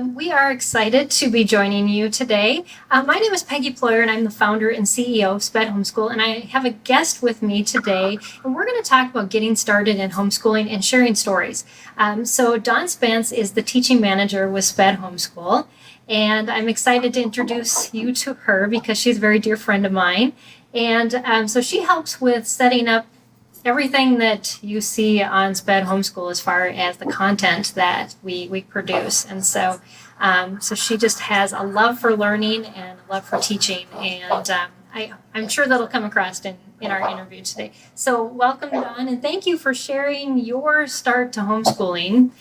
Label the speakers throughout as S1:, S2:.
S1: We are excited to be joining you today. My name is Peggy Ployer, and I'm the founder and CEO of SPED Homeschool, and I have a guest with me today, and we're going to talk about getting started in homeschooling and sharing stories. So Dawn Spence is the teaching manager with SPED Homeschool, and I'm excited to introduce you to her because she's a very dear friend of mine. And so she helps with setting up everything that you see on SPED Homeschool as far as the content that we produce. And so she just has a love for learning and a love for teaching. And I'm sure that'll come across in our interview today. So welcome, Dawn, and thank you for sharing your start to homeschooling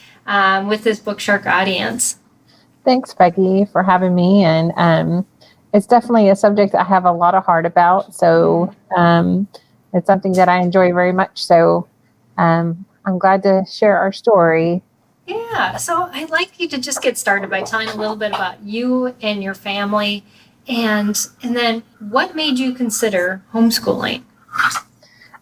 S1: with this Book Shark audience.
S2: Thanks, Peggy, for having me. And it's definitely a subject I have a lot of heart about. So it's something that I enjoy very much. So I'm glad to share our story.
S1: Yeah. So I'd like you to just get started by telling a little bit about you and your family, and then what made you consider homeschooling?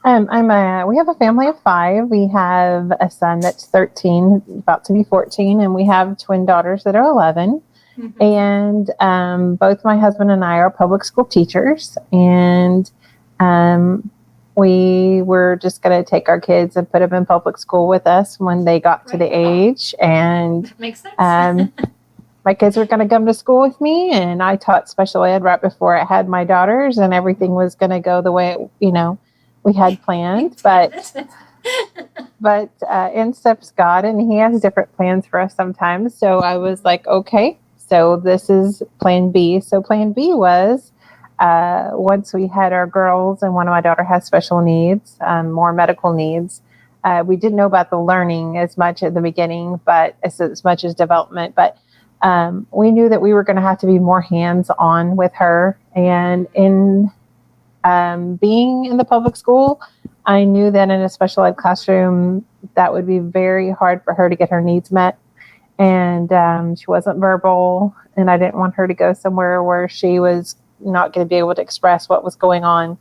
S2: We have a family of 5. We have a son that's 13, about to be 14, and we have twin daughters that are 11. Mm-hmm. And both my husband and I are public school teachers, and we were just going to take our kids and put them in public school with us when they got to the age. And
S1: that makes sense.
S2: My kids were going to come to school with me, and I taught special ed right before I had my daughters, and everything was going to go the way, we had planned. But in steps God, and he has different plans for us sometimes. So I was like, okay, so this is plan B. So plan B was, once we had our girls, and one of my daughter has special needs, more medical needs. We didn't know about the learning as much at the beginning, but as much as development. But we knew that we were going to have to be more hands-on with her. And in being in the public school, I knew that in a special ed classroom, that would be very hard for her to get her needs met. And she wasn't verbal, and I didn't want her to go somewhere where she was not going to be able to express what was going on.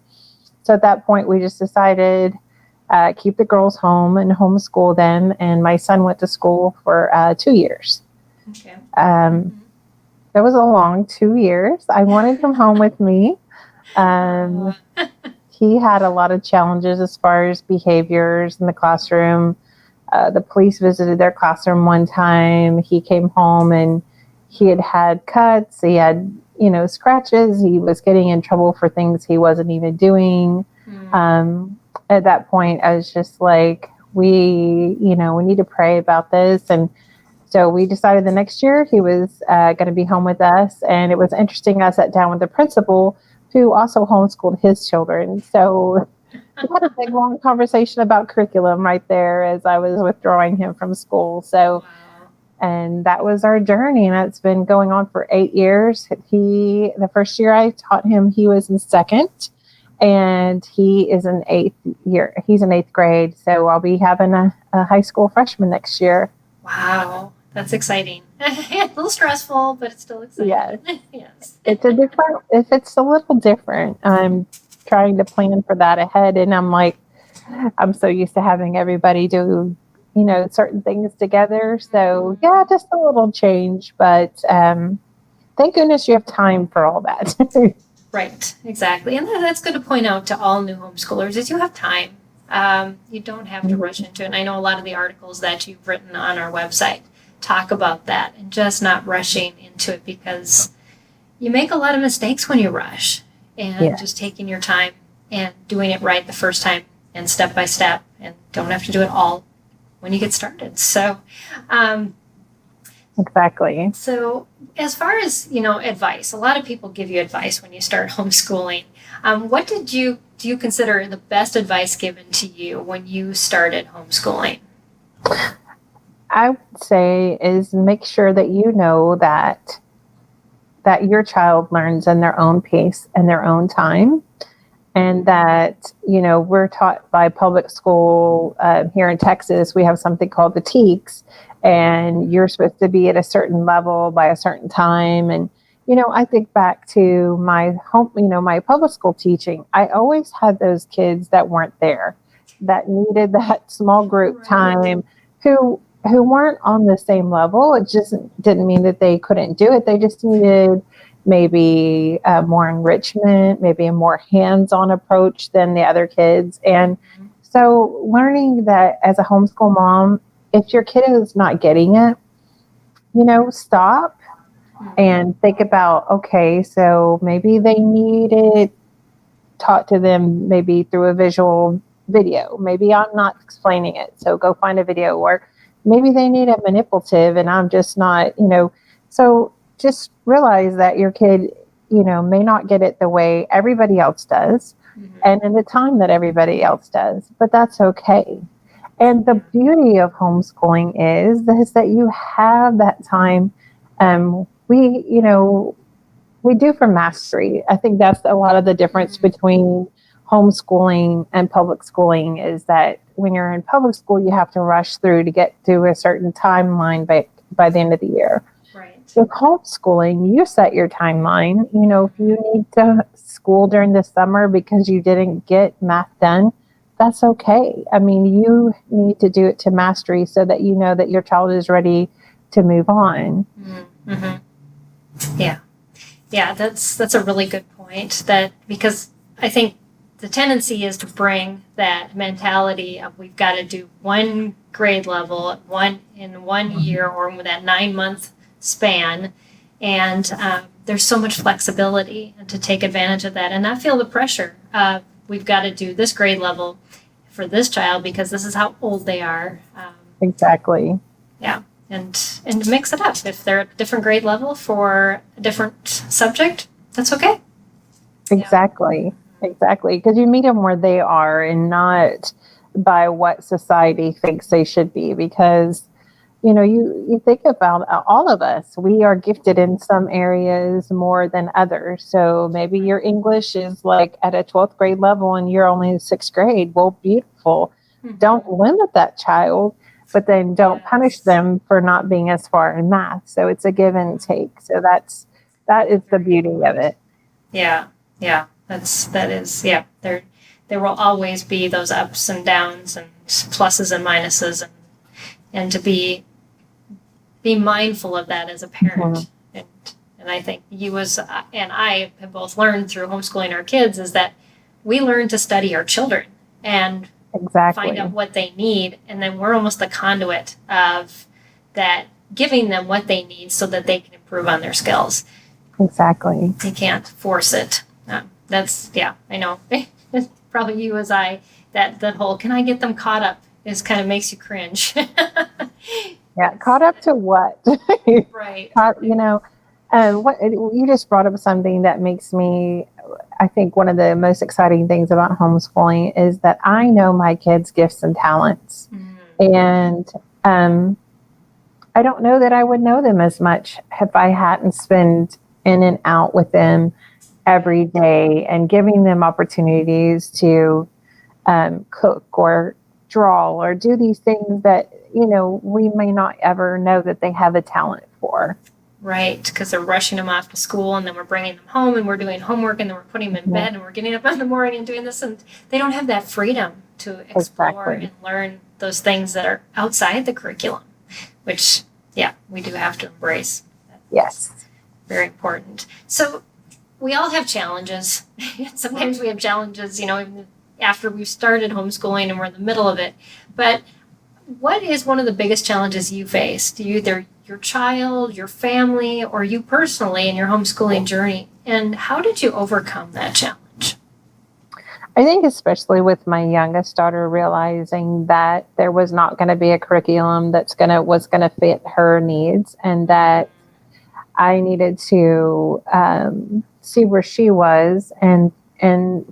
S2: So at that point, we just decided keep the girls home and homeschool them. And my son went to school for 2 years. Okay. That was a long 2 years. I wanted him home with me. He had a lot of challenges as far as behaviors in the classroom. The police visited their classroom one time. He came home and he had cuts. He had scratches. He was getting in trouble for things he wasn't even doing. At that point, I was just like, we need to pray about this. And so we decided the next year he was going to be home with us. And it was interesting. I sat down with the principal who also homeschooled his children. So we had a big, long conversation about curriculum right there as I was withdrawing him from school. So and that was our journey, and it's been going on for 8 years. The first year I taught him, he was in 2nd, and he is in 8th year. He's in 8th grade, so I'll be having a high school freshman next year.
S1: Wow, that's exciting. A little stressful, but it's still exciting.
S2: Yes.
S1: Yes.
S2: It's a little different. I'm trying to plan for that ahead, and I'm so used to having everybody do certain things together. So yeah, just a little change, but thank goodness you have time for all that.
S1: Right, exactly. And that's good to point out to all new homeschoolers is you have time. You don't have to rush into it. And I know a lot of the articles that you've written on our website talk about that and just not rushing into it, because you make a lot of mistakes when you rush, and just taking your time and doing it right the first time and step by step, and don't have to do it all when you get started. So,
S2: exactly.
S1: So as far as, advice, a lot of people give you advice when you start homeschooling. What do you consider the best advice given to you when you started homeschooling?
S2: I would say is make sure that you know that your child learns in their own pace and their own time. And that, we're taught by public school here in Texas, we have something called the TEKS, and you're supposed to be at a certain level by a certain time. And, I think back to my my public school teaching. I always had those kids that weren't there, that needed that small group time, who who weren't on the same level. It just didn't mean that they couldn't do it. They just needed maybe more enrichment, maybe a more hands-on approach than the other kids. And so learning that as a homeschool mom, if your kid is not getting it, stop and think about, okay, so maybe they need it taught to them maybe through a visual video. Maybe I'm not explaining it, so go find a video. Or maybe they need a manipulative and I'm just not, so just realize that your kid, may not get it the way everybody else does and in the time that everybody else does, but that's okay. And the beauty of homeschooling is that you have that time. We do for mastery. I think that's a lot of the difference between homeschooling and public schooling is that when you're in public school, you have to rush through to get to a certain timeline by the end of the year.
S1: Right.
S2: With homeschooling, you set your timeline. If you need to school during the summer because you didn't get math done, that's okay. I mean, you need to do it to mastery so that you know that your child is ready to move on.
S1: Mm-hmm. Yeah, that's a really good point. That because I think the tendency is to bring that mentality of we've got to do one grade level in 1 year or with that 9-month span, and there's so much flexibility and to take advantage of that and not feel the pressure of we've got to do this grade level for this child because this is how old they are.
S2: Exactly.
S1: Yeah. And mix it up. If they're at a different grade level for a different subject, that's okay.
S2: Exactly. Exactly. Because you meet them where they are and not by what society thinks they should be. Because, you think about all of us, we are gifted in some areas more than others. So maybe your English is like at a 12th grade level and you're only in 6th grade. Well, beautiful. Mm-hmm. Don't limit that child. But then don't punish them for not being as far in math. So it's a give and take. So that is the beauty of it.
S1: Yeah. There will always be those ups and downs and pluses and minuses, and to be mindful of that as a parent. Mm-hmm. And I think you and I have both learned through homeschooling our kids is that we learn to study our children and find out what they need, and then we're almost the conduit of that, giving them what they need so that they can improve on their skills.
S2: Exactly.
S1: You can't force it. I know. It's probably you as I, that whole, can I get them caught up, is kind of makes you cringe.
S2: Yeah, caught up to what?
S1: Right.
S2: What you just brought up something that makes me, I think one of the most exciting things about homeschooling is that I know my kids' gifts and talents. And I don't know that I would know them as much if I hadn't spent in and out with them every day and giving them opportunities to cook or draw or do these things that, we may not ever know that they have a talent for.
S1: Right, because they're rushing them off to school, and then we're bringing them home, and we're doing homework, and then we're putting them in bed, and we're getting up in the morning and doing this, and they don't have that freedom to explore and learn those things that are outside the curriculum, which, we do have to embrace.
S2: Yes.
S1: Very important. So we all have challenges. Sometimes we have challenges, even after we've started homeschooling and we're in the middle of it. But what is one of the biggest challenges you faced? Either your child, your family, or you personally in your homeschooling journey? And how did you overcome that challenge?
S2: I think especially with my youngest daughter realizing that there was not going to be a curriculum was going to fit her needs, and that I needed to see where she was. And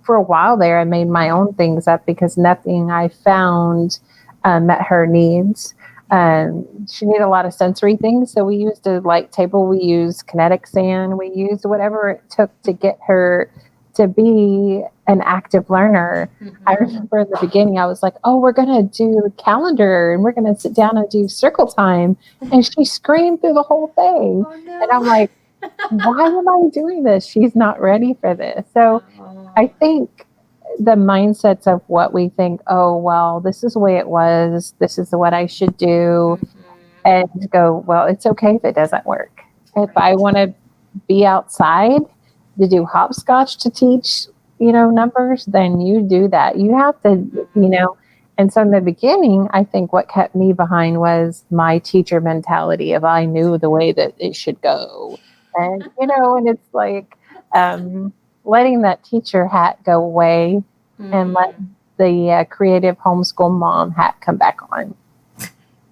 S2: for a while there, I made my own things up because nothing I found met her needs. She needed a lot of sensory things. So we used a light table, we used kinetic sand, we used whatever it took to get her to be an active learner. Mm-hmm. I remember in the beginning, I was like, we're going to do calendar and we're going to sit down and do circle time. And she screamed through the whole thing. Oh, no. And I'm like, why am I doing this? She's not ready for this. So I think the mindsets of what we think, this is the way it was, this is what I should do. Mm-hmm. and go, well, it's okay if it doesn't work. If I want to be outside to do hopscotch to teach, numbers, then you do that. You have to, and so in the beginning, I think what kept me behind was my teacher mentality of I knew the way that it should go. And, and it's like letting that teacher hat go away and let the creative homeschool mom hat come back on.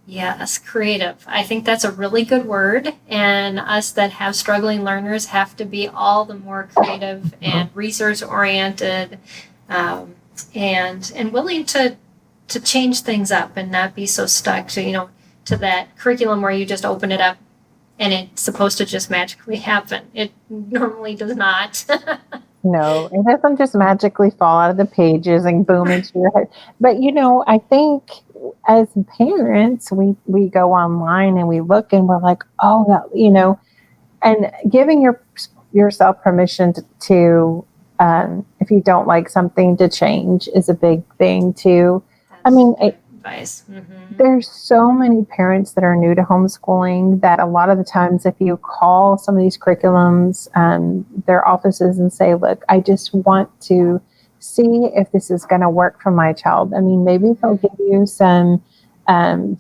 S1: Yes, creative. I think that's a really good word. And us that have struggling learners have to be all the more creative and research oriented, and willing to change things up and not be so stuck to, to that curriculum where you just open it up and it's supposed to just magically happen. It normally does not.
S2: No, it doesn't just magically fall out of the pages and boom into your head. But, I think as parents, we go online and we look and we're like, oh, that, and giving yourself permission to if you don't like something, to change is a big thing too.
S1: Advice. Mm-hmm.
S2: There's so many parents that are new to homeschooling that a lot of the times if you call some of these curriculums, their offices and say, look, I just want to see if this is going to work for my child. Maybe they'll give you some,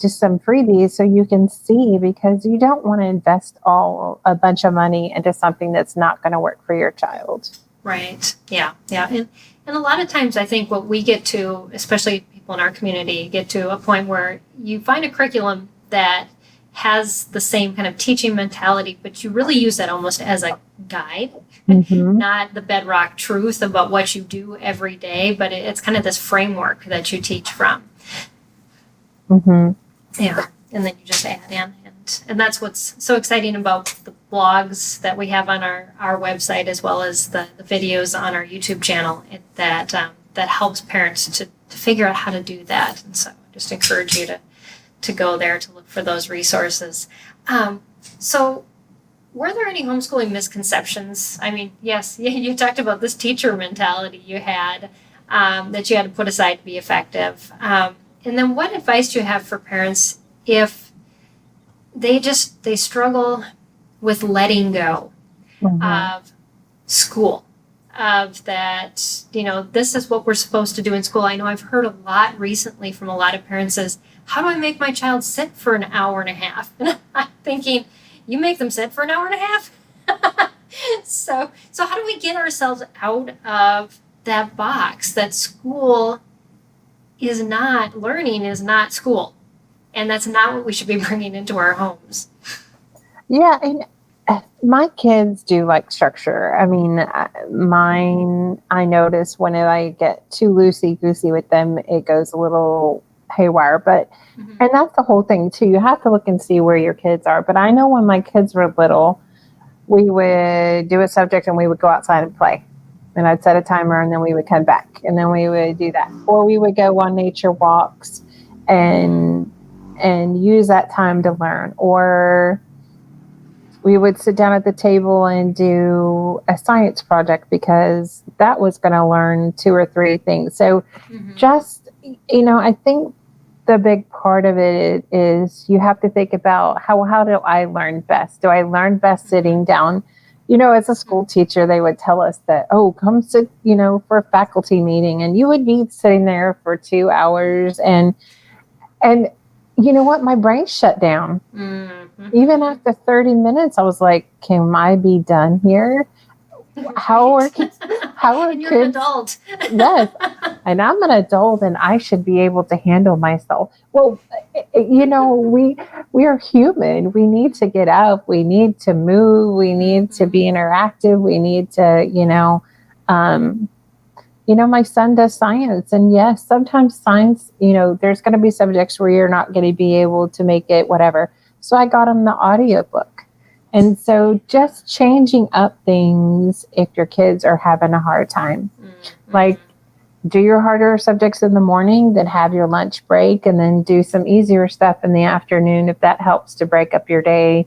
S2: just some freebies so you can see, because you don't want to invest a bunch of money into something that's not going to work for your child.
S1: Right. Yeah. And a lot of times I think what we get to, especially people in our community, get to a point where you find a curriculum that has the same kind of teaching mentality, but you really use that almost as a guide, not the bedrock truth about what you do every day, but it's kind of this framework that you teach from. Yeah. And then you just add in. And that's what's so exciting about the blogs that we have on our website, as well as the videos on our YouTube channel, that helps parents to figure out how to do that. And so I just encourage you to go there to look for those resources. So were there any homeschooling misconceptions? Yes, you talked about this teacher mentality you had, that you had to put aside to be effective. And then what advice do you have for parents if they struggle with letting go of school, of that, this is what we're supposed to do in school. I know I've heard a lot recently from a lot of parents is, how do I make my child sit for an hour and a half? And I'm thinking, you make them sit for an hour and a half? So how do we get ourselves out of that box that school is not, learning is not school? And that's not what we should be bringing into our homes.
S2: Yeah, and my kids do like structure. Mine, I notice when I get too loosey-goosey with them, it goes a little haywire. But and that's the whole thing too. You have to look and see where your kids are. But I know when my kids were little, we would do a subject and we would go outside and play. And I'd set a timer and then we would come back and then we would do that. Or we would go on nature walks and use that time to learn. Or we would sit down at the table and do a science project because that was going to learn 2 or 3 things. So just, I think the big part of it is you have to think about how do I learn best? Do I learn best sitting down? As a school teacher, they would tell us that, come sit, for a faculty meeting, and you would be sitting there for 2 hours and you know what? My brain shut down. Even after 30 minutes, I was like, can I be done here? How are kids?
S1: You're an adult.
S2: Yes. And I'm an adult and I should be able to handle myself. Well, we are human. We need to get up. We need to move. We need to be interactive. We need to, my son does science, and yes, sometimes science, there's going to be subjects where you're not going to be able to make it, whatever. So I got him the audiobook. And so just changing up things if your kids are having a hard time, like do your harder subjects in the morning, then have your lunch break, and then do some easier stuff in the afternoon if that helps to break up your day.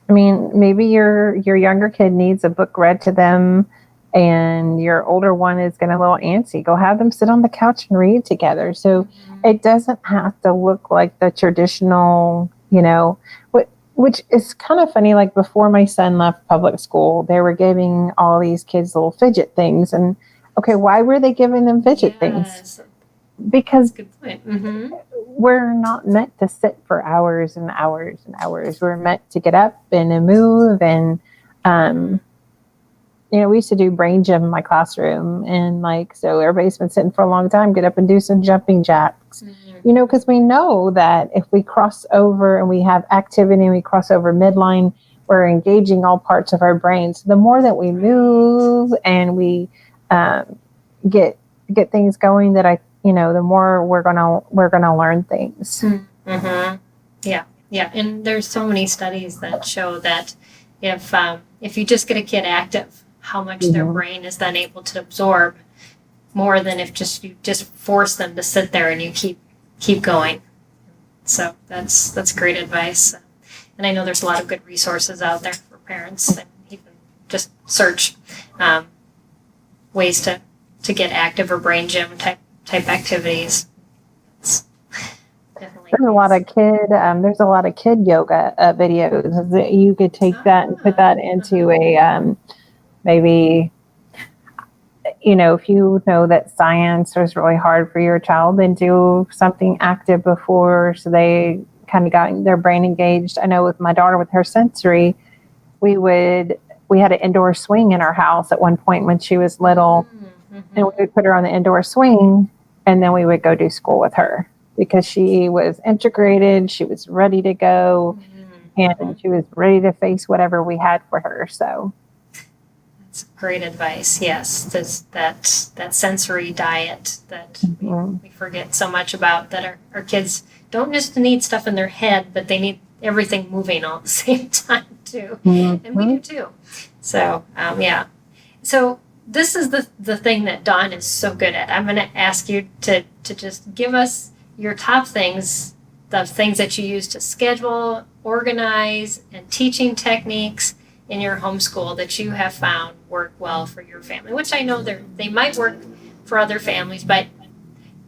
S2: Maybe your younger kid needs a book read to them and your older one is getting a little antsy. Go have them sit on the couch and read together. So it doesn't have to look like the traditional, which is kind of funny. Like before my son left public school, they were giving all these kids little fidget things. And okay, why were they giving them fidget things? Because
S1: good point.
S2: We're not meant to sit for hours and hours and hours. We're meant to get up and move. And, we used to do brain gym in my classroom. And so everybody's been sitting for a long time, get up and do some jumping jacks, because we know that if we cross over and we have activity and we cross over midline, we're engaging all parts of our brains. The more that we move and we get things going, that the more we're gonna learn things.
S1: Yeah. And there's so many studies that show that if you just get a kid active, how much their brain is then able to absorb more than if you just force them to sit there and you keep going. So that's great advice. And I know there's a lot of good resources out there for parents, and you can just search ways to get active or brain gym type activities.
S2: There's a lot of kid yoga videos that you could take that and put that into a maybe, if you know that science is really hard for your child, then do something active before, so they kind of got their brain engaged. I know with my daughter, with her sensory, we had an indoor swing in our house at one point when she was little, and we would put her on the indoor swing, and then we would go do school with her because she was integrated, she was ready to go, and she was ready to face whatever we had for her. So
S1: that's great advice. Yes, that sensory diet that we forget so much about, that our kids don't just need stuff in their head, but they need everything moving all at the same time too. And we do too. So, So this is the thing that Dawn is so good at. I'm going to ask you to just give us your top things, the things that you use to schedule, organize, and teaching techniques in your homeschool that you have found work well for your family, which I know they might work for other families, but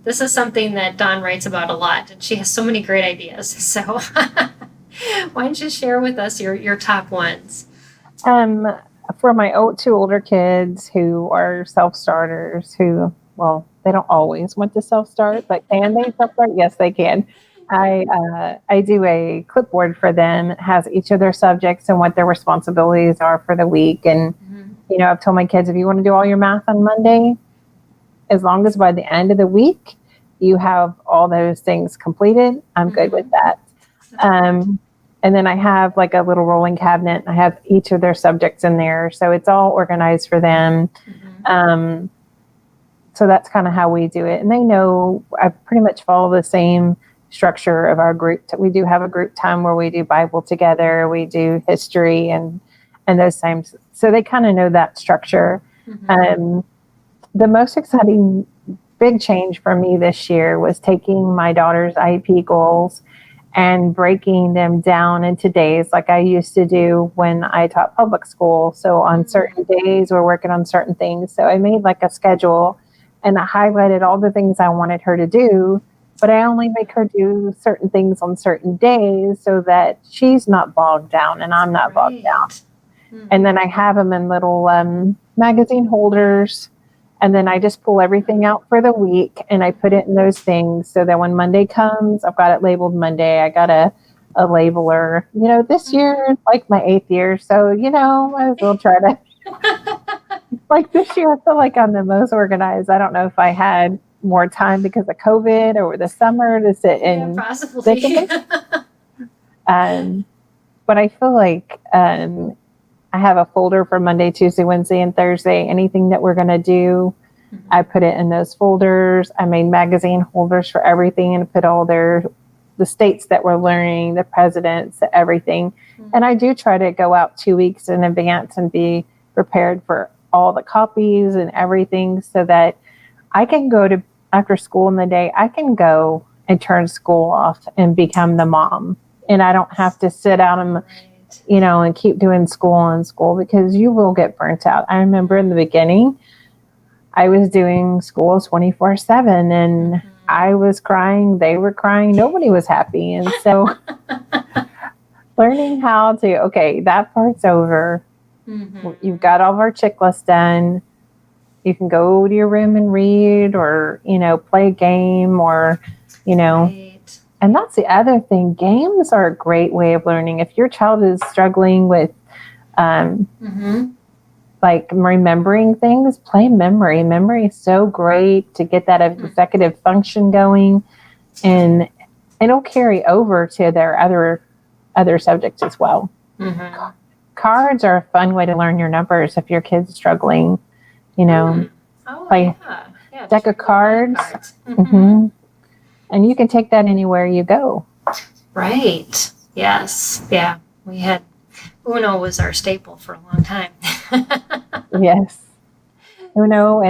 S1: this is something that Dawn writes about a lot, and she has so many great ideas. So why don't you share with us your top ones?
S2: For my two older kids who are self-starters, they don't always want to self-start, but can they self-start? Yes, they can. I do a clipboard for them. It has each of their subjects and what their responsibilities are for the week. And, I've told my kids, if you want to do all your math on Monday, as long as by the end of the week, you have all those things completed, I'm good with that. And then I have like a little rolling cabinet. I have each of their subjects in there. So it's all organized for them. So that's kind of how we do it. And they know I pretty much follow the same structure of our group. We do have a group time where we do Bible together. We do history and those times. So they kind of know that structure. The most exciting big change for me this year was taking my daughter's IEP goals and breaking them down into days like I used to do when I taught public school. So on certain days, we're working on certain things. So I made like a schedule, and I highlighted all the things I wanted her to do, but I only make her do certain things on certain days so that she's not bogged down and I'm not bogged down. And then I have them in little magazine holders. And then I just pull everything out for the week and I put it in those things so that when Monday comes, I've got it labeled Monday. I got a labeler. This year is like my 8th year. So, might as well try to. Like this year, I feel like I'm the most organized. I don't know if I had more time because of COVID over the summer to sit and think of it. But I feel like I have a folder for Monday, Tuesday, Wednesday, and Thursday. Anything that we're going to do, I put it in those folders. I made magazine holders for everything and put all the states that we're learning, the presidents, everything. And I do try to go out 2 weeks in advance and be prepared for all the copies and everything so that I can go to after school in the day. I can go and turn school off and become the mom. And I don't have to sit out and keep doing school because you will get burnt out. I remember in the beginning, I was doing school 24/7 and I was crying, they were crying, nobody was happy. And so learning how to, okay, that part's over. You've got all of our checklists done. You can go to your room and read or, play a game or,
S1: Right.
S2: And that's the other thing. Games are a great way of learning. If your child is struggling with like remembering things, play memory. Memory is so great to get that executive function going, and it'll carry over to their other subjects as well. Cards are a fun way to learn your numbers if your kid's struggling. Play deck of cards. And you can take that anywhere you go.
S1: Right. Yes. Yeah. We had Uno was our staple for a long time.
S2: Yes. Uno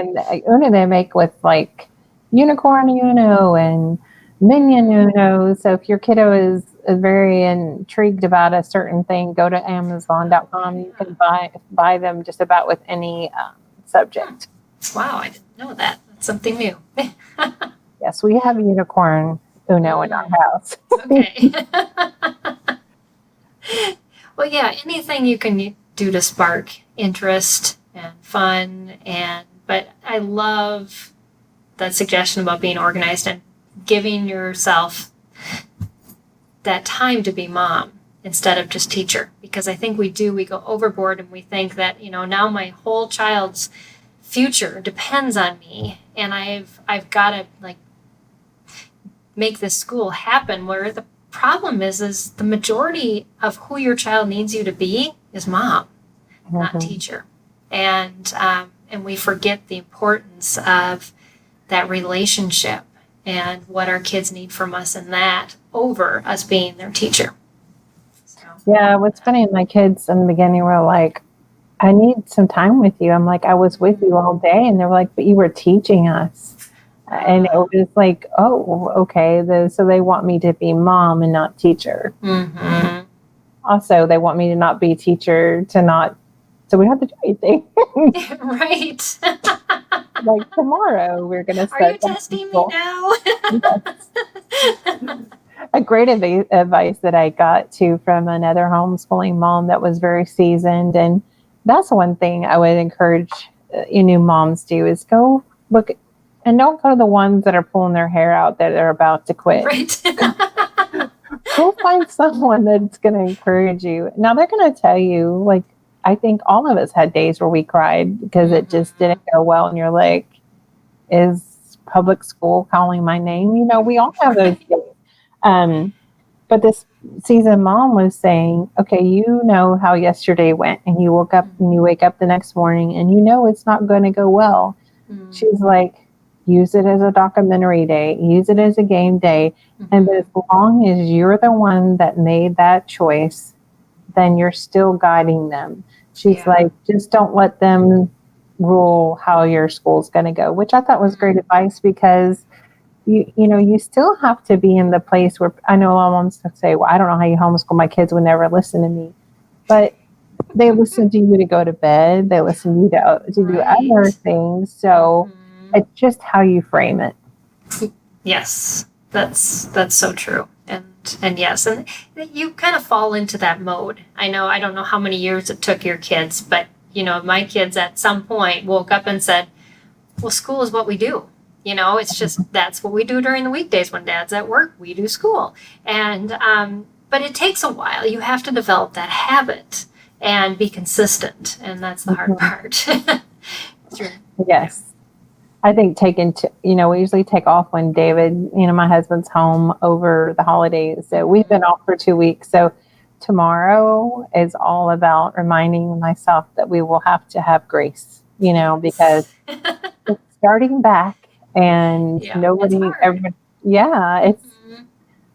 S2: they make with like unicorn Uno and minion Uno. So if your kiddo is very intrigued about a certain thing, go to Amazon.com. You can buy them just about with any subject.
S1: Wow, I didn't know that. That's something new.
S2: Yes, we have unicorn Uno in our house.
S1: Okay. Well, yeah, anything you can do to spark interest and fun, but I love that suggestion about being organized and giving yourself that time to be mom instead of just teacher, because I think we go overboard and we think that, now my whole child's future depends on me and I've got to make this school happen, where the problem is the majority of who your child needs you to be is mom, not teacher. And we forget the importance of that relationship and what our kids need from us and that over us being their teacher. So.
S2: Yeah, what's funny, my kids in the beginning were like, I need some time with you. I'm like, I was with you all day. And they're like, but you were teaching us. And it was like, oh, okay. So they want me to be mom and not teacher. Also, they want me to not be teacher so we don't have to do anything.
S1: Right.
S2: Like tomorrow, we're going to start.
S1: Are you testing me now?
S2: Yes. A great advice that I got from another homeschooling mom that was very seasoned. And that's one thing I would encourage new moms do is go look and don't go to the ones that are pulling their hair out that are about to quit.
S1: Right.
S2: Go find someone that's going to encourage you. Now they're going to tell you, I think all of us had days where we cried because it just didn't go well. And you're like, is public school calling my name? We all have those days. But this seasoned mom was saying, okay, how yesterday went and you woke up and you wake up the next morning and it's not going to go well. She's like, use it as a documentary day, use it as a game day. And as long as you're the one that made that choice, then you're still guiding them. She's like, just don't let them rule how your school's going to go, which I thought was great advice because you still have to be in the place where I know a lot of moms say, well, I don't know how you homeschool. My kids would never listen to me. But they listen to you to go to bed. They listen to you to do other things. So it's just how you frame it.
S1: Yes, that's so true. And yes, and you kind of fall into that mode. I don't know how many years it took your kids, but my kids at some point woke up and said, well, school is what we do. It's just, that's what we do during the weekdays. When dad's at work, we do school. And, but it takes a while. You have to develop that habit and be consistent. And that's the hard part.
S2: Yes. I think we usually take off when David, my husband's home over the holidays. So we've been off for 2 weeks. So tomorrow is all about reminding myself that we will have to have grace, because it's starting back and everybody,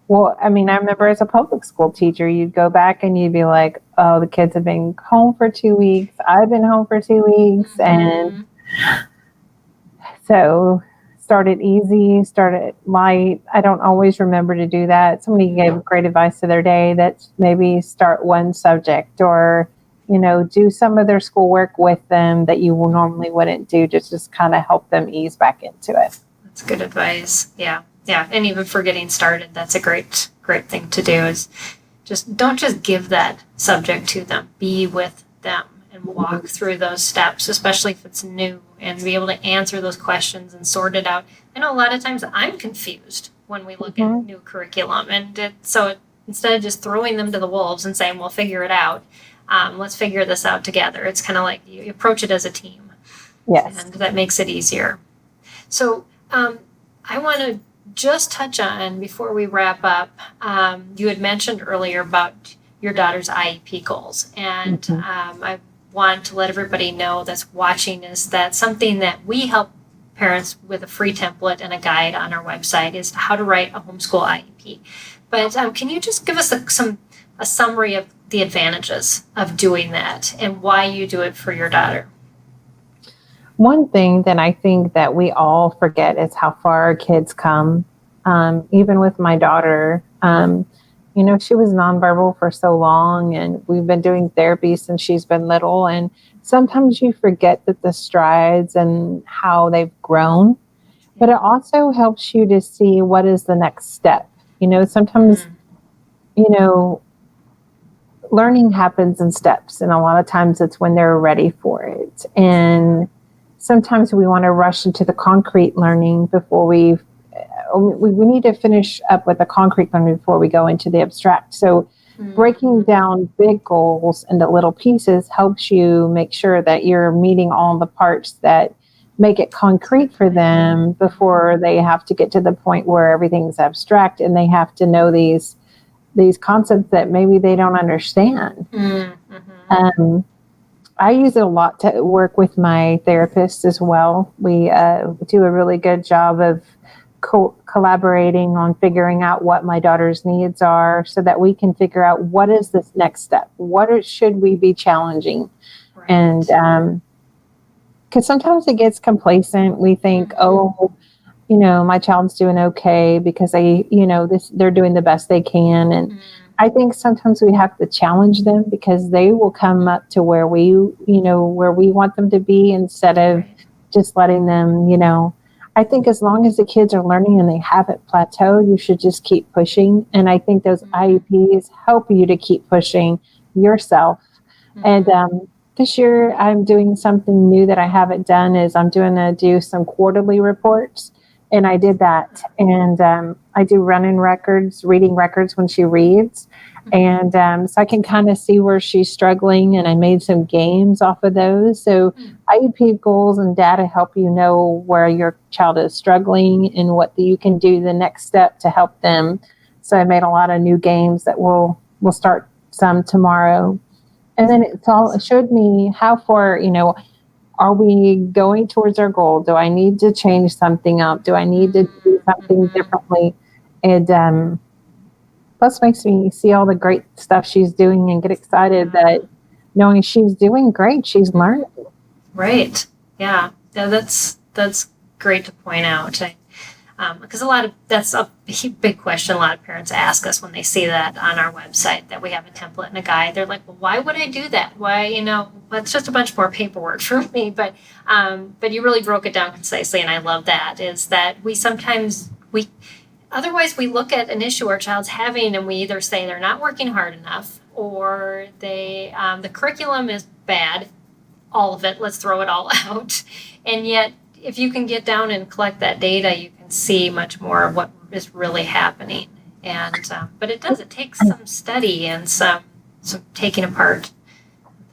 S2: well, I remember as a public school teacher, you'd go back and you'd be like, oh, the kids have been home for 2 weeks. I've been home for 2 weeks. And so start it easy, start it light. I don't always remember to do that. Somebody gave great advice the other day that maybe start one subject or, do some of their schoolwork with them that you normally wouldn't do, just kind of help them ease back into it.
S1: That's good advice. Yeah. Yeah. And even for getting started, that's a great thing to do is don't just give that subject to them, be with them and walk through those steps, especially if it's new, and be able to answer those questions and sort it out. I know a lot of times I'm confused when we look at new curriculum. And so instead of just throwing them to the wolves and saying, we'll figure it out, let's figure this out together. It's kind of like you approach it as a team.
S2: Yes.
S1: And that makes it easier. So I want to just touch on, before we wrap up, you had mentioned earlier about your daughter's IEP goals. And I want to let everybody know that's watching is that something that we help parents with a free template and a guide on our website is how to write a homeschool IEP. But can you just give us a summary of the advantages of doing that and why you do it for your daughter?
S2: One thing that I think that we all forget is how far our kids come. Even with my daughter, she was nonverbal for so long, and we've been doing therapy since she's been little. And sometimes you forget that the strides and how they've grown, but it also helps you to see what is the next step. Sometimes, learning happens in steps, and a lot of times it's when they're ready for it. And sometimes we want to rush into the concrete learning before we need to finish up with the concrete learning before we go into the abstract. So breaking down big goals into little pieces helps you make sure that you're meeting all the parts that make it concrete for them before they have to get to the point where everything's abstract and they have to know these concepts that maybe they don't understand. I use it a lot to work with my therapist as well. We do a really good job of collaborating on figuring out what my daughter's needs are so that we can figure out what is this next step. What should we be challenging? Right. And because sometimes it gets complacent. We think, my child's doing okay because they're doing the best they can. And I think sometimes we have to challenge them because they will come up to where we want them to be instead of just letting them, I think as long as the kids are learning and they haven't plateaued, you should just keep pushing. And I think those IEPs help you to keep pushing yourself. And this year I'm doing something new that I haven't done is I'm do some quarterly reports. And I did that. And I do reading records when she reads. And so I can kind of see where she's struggling. And I made some games off of those. So IEP goals and data help you know where your child is struggling and what you can do the next step to help them. So I made a lot of new games that we'll start some tomorrow. And then it showed me how far, are we going towards our goal? Do I need to change something up? Do I need to do something differently? And plus makes me see all the great stuff she's doing and get excited that knowing she's doing great, she's learning.
S1: Right. Yeah. That's great to point out. Because that's a big question a lot of parents ask us when they see that on our website, that we have a template and a guide. They're like, well, why would I do that? Why, that's just a bunch more paperwork for me. But you really broke it down concisely, and I love that, is that otherwise we look at an issue our child's having and we either say they're not working hard enough or the curriculum is bad, all of it, let's throw it all out. And yet, if you can get down and collect that data, you can see much more of what is really happening. And but it takes some study and some taking apart.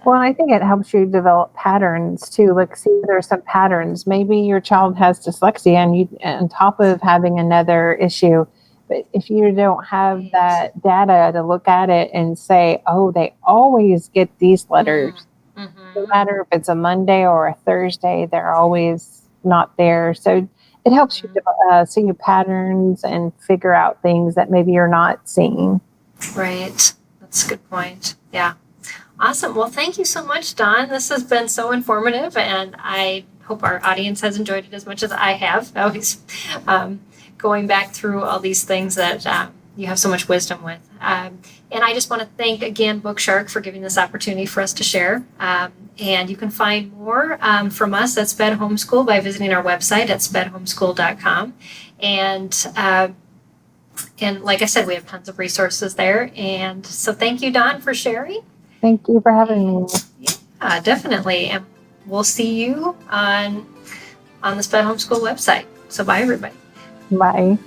S2: Well, I think it helps you develop patterns too. Like, see, there are some patterns. Maybe your child has dyslexia, and you, on top of having another issue, but if you don't have that data to look at it and say, oh, they always get these letters, no matter if it's a Monday or a Thursday, they're always not there. So it helps you see your patterns and figure out things that maybe you're not seeing.
S1: Right. That's a good point. Yeah. Awesome. Well, thank you so much, Dawn. This has been so informative, and I hope our audience has enjoyed it as much as I have. Always going back through all these things that you have so much wisdom with. And I just want to thank again Bookshark for giving this opportunity for us to share. And you can find more from us at SPED Homeschool by visiting our website at spedhomeschool.com. And like I said, we have tons of resources there. And so thank you, Dawn, for sharing.
S2: Thank you for having me.
S1: Yeah, definitely. And we'll see you on the SPED Homeschool website. So bye, everybody.
S2: Bye.